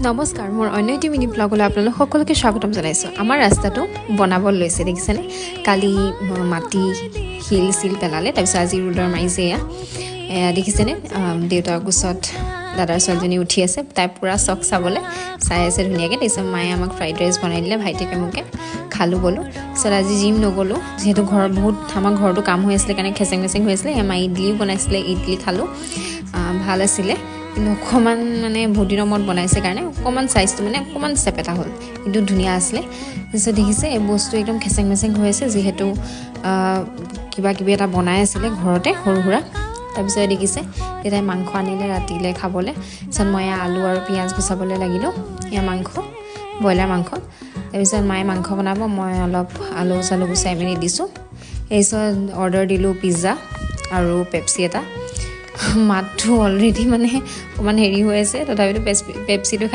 নমস্কাৰ মোৰ অন্য এটি মিনি ব্লগলৈ আপোনালোক সকলোকে স্বাগতম জনাইছোঁ আমাৰ ৰাস্তাটো বনাব লৈছে দেখিছেনে কালি মাটি হিল সিল পেলালে তাৰপিছত আজি ৰুলাৰ মাৰিছে এয়া দেখিছেনে দেউতাৰ কোচত দাদাৰ ছোৱালীজনী উঠি আছে তাই পুৰা চক চাবলৈ চাই আছে ধুনীয়াকৈ তাৰপিছত মায়ে আমাক ফ্ৰাইড ৰাইচ বনাই দিলে ভাইটিকে মোকে খালোঁ গ'লোঁ তাৰপিছত আজি জিম নগ'লোঁ যিহেতু ঘৰত বহুত আমাৰ ঘৰতো কাম হৈ আছিলে কাৰণে খেচেং মেচেং হৈ আছিলে মায়ে ইডলিও বনাইছিলে ইডলি খালোঁ ভাল আছিলে কিন্তু অকণমান মানে বহুত দিনৰ মূৰত বনাইছে কাৰণে অকণমান চাইজটো মানে অকণমান চেপেটা হ'ল কিন্তু ধুনীয়া আছিলে তাৰপিছত দেখিছে এই বস্তু একদম খেচেং মেচেং হৈ আছে যিহেতু কিবা কিবি এটা বনাই আছিলে ঘৰতে সৰু সুৰা তাৰপিছত দেখিছে দেউতাই মাংস আনিলে ৰাতিলৈ খাবলৈ তাৰপিছত মই আলু আৰু পিঁয়াজ গুচাবলৈ লাগিলোঁ এয়া মাংস ব্ৰইলাৰ মাংস তাৰপিছত মায়ে মাংস বনাব মই অলপ আলু চালু গুচাই মেলি দিছোঁ তাৰপিছত অৰ্ডাৰ দিলোঁ পিজ্জা আৰু পেপচি এটা মাতটো অলৰেডি মানে অকণমান হেৰি হৈ আছে তথাপিতো পেপচিটো